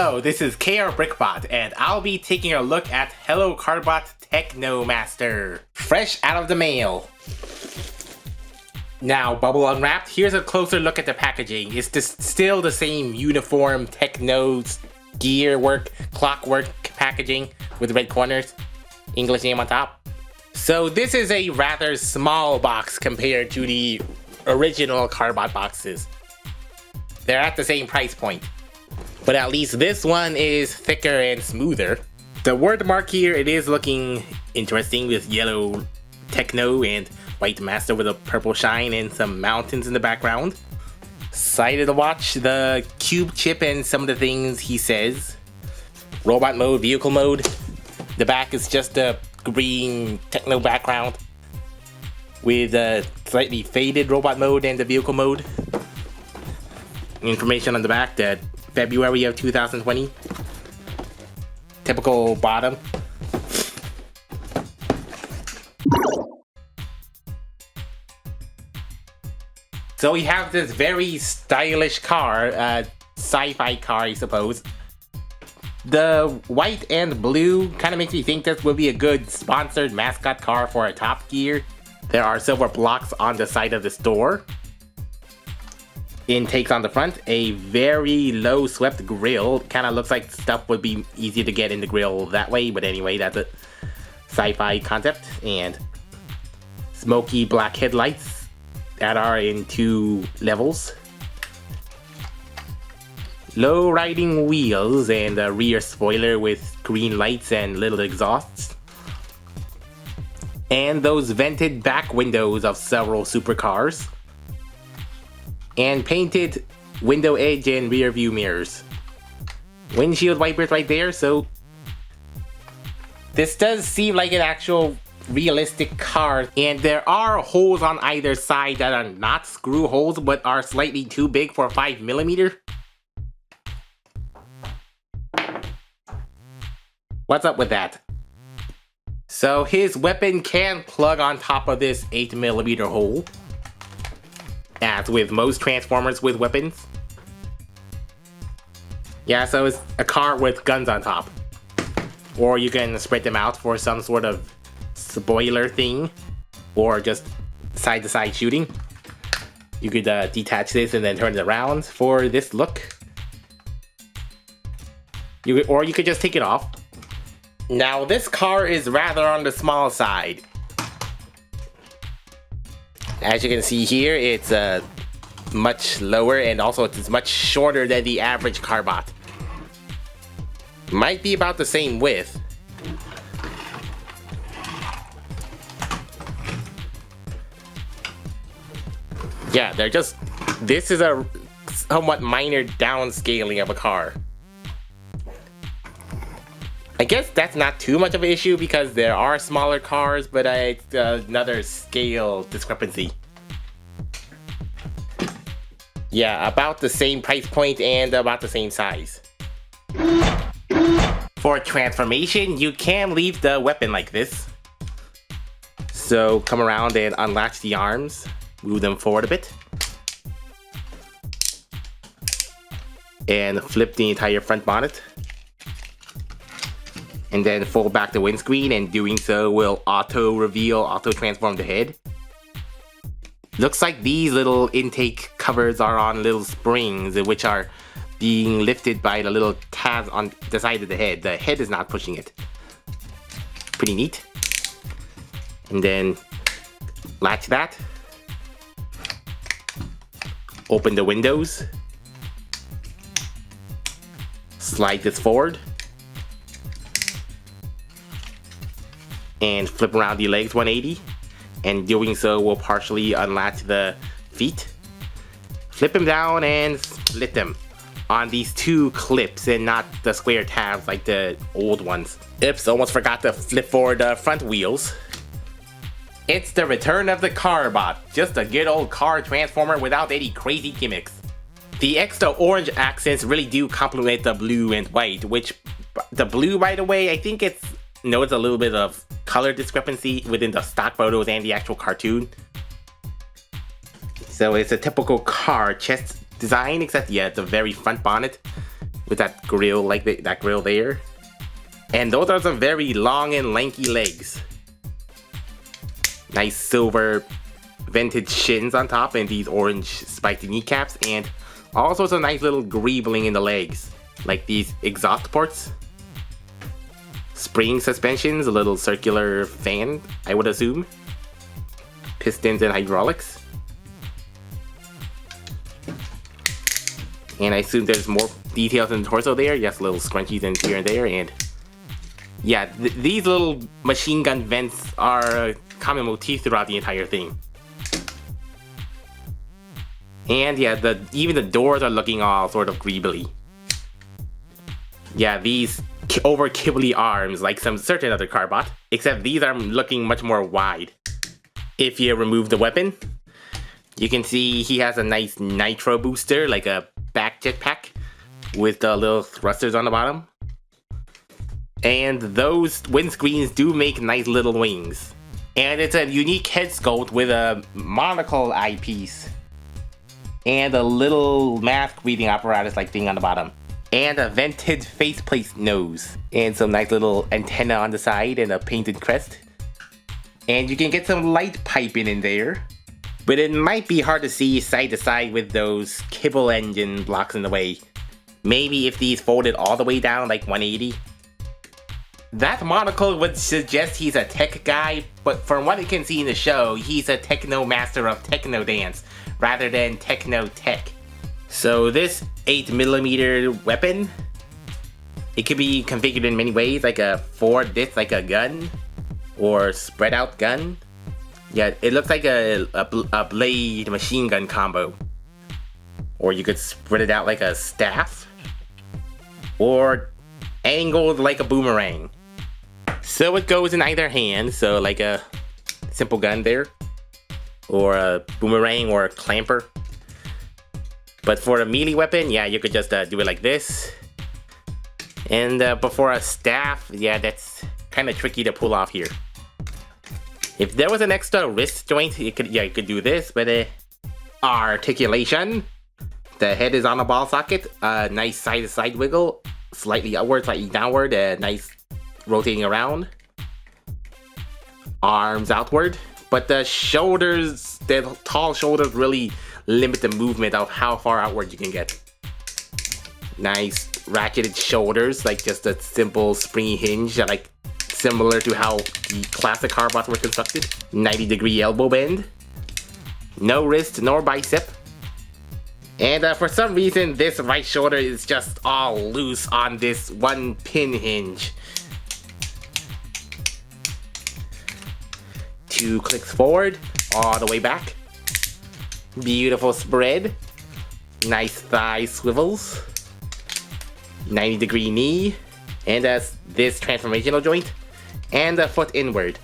Hello, this is KRBrickBot, and I'll be taking a look at Carbot Technomaster, fresh out of the mail. Now, bubble unwrapped, here's a closer look at the packaging. It's still the same uniform techno gear work, clockwork packaging with red corners, English name on top. So this is a rather small box compared to the original Carbot boxes. They're at the same price point, but at least this one is thicker and smoother. The word mark here, it is looking interesting with yellow techno and white master with a purple shine and some mountains in the background. Excited to watch the cube chip and some of the things he says. Robot mode, vehicle mode. The back is just a green techno background with a slightly faded robot mode and the vehicle mode. Information on the back that February of 2020. Typical bottom. So we have this very stylish car, sci-fi car I suppose. The white and blue kind of makes me think this would be a good sponsored mascot car for a Top Gear. There are silver blocks on the side of this door. Intakes on the front, a very low swept grill. Kind of looks like stuff would be easy to get in the grill that way, but anyway, that's a sci-fi concept. And smoky black headlights that are in 2 levels. Low riding wheels and a rear spoiler with green lights and little exhausts. And those vented back windows of several supercars. And painted window edge and rear view mirrors. Windshield wipers right there, so this does seem like an actual realistic car. And there are holes on either side that are not screw holes but are slightly too big for 5mm. What's up with that? So his weapon can plug on top of this 8mm hole. As with most Transformers with weapons. Yeah, so it's a car with guns on top. Or you can spread them out for some sort of spoiler thing. Or just side-to-side shooting. You could detach this and then turn it around for this look. Or you could just take it off. Now this car is rather on the small side. As you can see here, it's much lower and also it's much shorter than the average Carbot. Might be about the same width. Yeah, they're just... This is a somewhat minor downscaling of a car. I guess that's not too much of an issue because there are smaller cars, but it's another scale discrepancy. Yeah, about the same price point and about the same size. For transformation, you can leave the weapon like this. So come around and unlatch the arms, move them forward a bit. And flip the entire front bonnet. And then fold back the windscreen, and doing so will auto-transform the head. Looks like these little intake covers are on little springs, which are being lifted by the little tabs on the side of the head. The head is not pushing it. Pretty neat. And then latch that. Open the windows. Slide this forward. And flip around the legs 180, and doing so will partially unlatch the feet. Flip them down and split them on these 2 clips and not the square tabs like the old ones. Oops, almost forgot to flip forward the front wheels. It's the return of the Carbot, just a good old car transformer without any crazy gimmicks. The extra orange accents really do complement the blue and white, which the blue, by the way, I think it's notes a little bit of color discrepancy within the stock photos and the actual cartoon. So it's a typical car chest design, except yeah, the very front bonnet with that grill, like that grill there. And those are some very long and lanky legs. Nice silver vintage shins on top and these orange spiky kneecaps, and also some nice little greebling in the legs, like these exhaust ports. Spring suspensions, a little circular fan, I would assume. Pistons and hydraulics. And I assume there's more details in the torso there. Yes, little scrunchies in here and there. And yeah, these little machine gun vents are a common motif throughout the entire thing. And yeah, even the doors are looking all sort of greebly. Yeah, these over kibbly arms like some certain other Carbot, except these are looking much more wide. If you remove the weapon, you can see he has a nice nitro booster, like a back jetpack with the little thrusters on the bottom. And those windscreens do make nice little wings. And it's a unique head sculpt with a monocle eyepiece. And a little mask reading apparatus like thing on the bottom. And a vented faceplate nose. And some nice little antenna on the side and a painted crest. And you can get some light piping in there. But it might be hard to see side to side with those kibble engine blocks in the way. Maybe if these folded all the way down like 180. That monocle would suggest he's a tech guy, but from what I can see in the show, he's a Technomaster of Techno Dance, rather than Techno Tech. So this 8mm weapon, it could be configured in many ways, like a forward disc, like a gun, or spread out gun. Yeah, it looks like a blade machine gun combo. Or you could spread it out like a staff, or angled like a boomerang. So it goes in either hand, so like a simple gun there, or a boomerang or a clamper. But for a melee weapon, yeah, you could just do it like this. And before a staff, yeah, that's kind of tricky to pull off here. If there was an extra wrist joint, you could do this, but articulation. The head is on a ball socket, nice side-to-side wiggle, slightly upward, slightly downward, nice rotating around. Arms outward, but the shoulders, the tall shoulders really limit the movement of how far outward you can get. Nice ratcheted shoulders, like just a simple springy hinge, like similar to how the classic Carbots were constructed. 90-degree elbow bend. No wrist nor bicep. And for some reason, this right shoulder is just all loose on this one pin hinge. 2 clicks forward, all the way back. Beautiful spread. Nice thigh swivels. 90-degree knee. And this transformational joint. And a foot inward.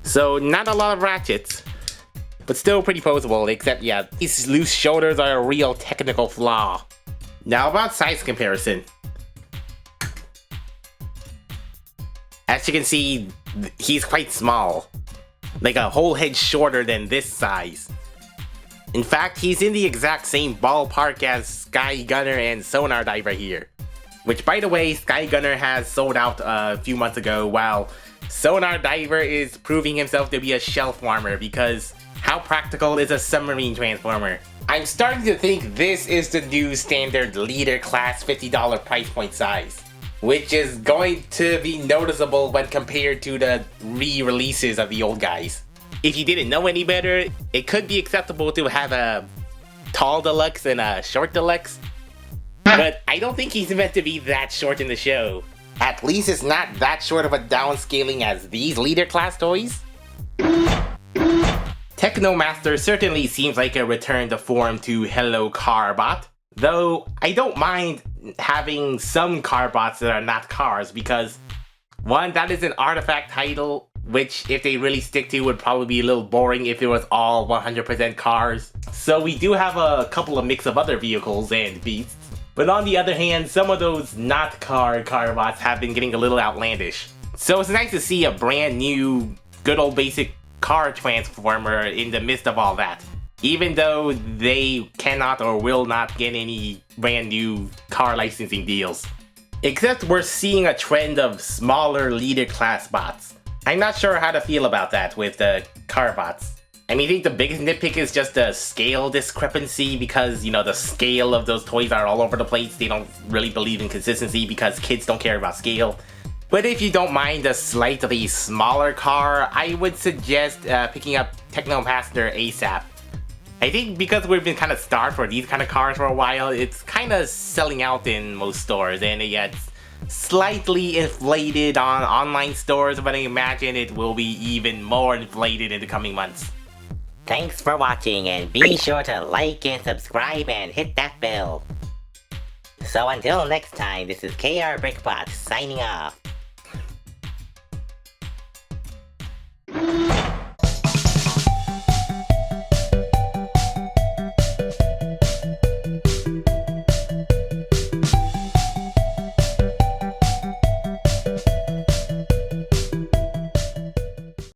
So not a lot of ratchets, but still pretty posable, except yeah, these loose shoulders are a real technical flaw. Now about size comparison. As you can see, he's quite small. Like a whole head shorter than this size. In fact, he's in the exact same ballpark as Sky Gunner and Sonar Diver here. Which, by the way, Sky Gunner has sold out a few months ago, while Sonar Diver is proving himself to be a shelf warmer because how practical is a submarine transformer? I'm starting to think this is the new standard leader class $50 price point size, which is going to be noticeable when compared to the re-releases of the old guys. If you didn't know any better, it could be acceptable to have a tall deluxe and a short deluxe, but I don't think he's meant to be that short in the show. At least it's not that short of a downscaling as these leader class toys. Technomaster certainly seems like a return to form to Hellokarbot, though I don't mind having some Carbots that are not cars because, one, that is an artifact title, which if they really stick to would probably be a little boring if it was all 100% cars. So we do have a couple of mix of other vehicles and beasts. But on the other hand, some of those not Carbots have been getting a little outlandish. So it's nice to see a brand new, good old basic car transformer in the midst of all that. even though they cannot or will not get any brand new car licensing deals. Except we're seeing a trend of smaller leader class bots. I'm not sure how to feel about that with the car bots. I mean, I think the biggest nitpick is just the scale discrepancy because, you know, the scale of those toys are all over the place. They don't really believe in consistency because kids don't care about scale. But if you don't mind a slightly smaller car, I would suggest picking up Technomaster ASAP. I think because we've been kind of starved for these kind of cars for a while, it's kind of selling out in most stores, and it gets slightly inflated on online stores, but I imagine it will be even more inflated in the coming months. Thanks for watching, and be sure to like and subscribe and hit that bell. So until next time, this is KRBrickBot signing off.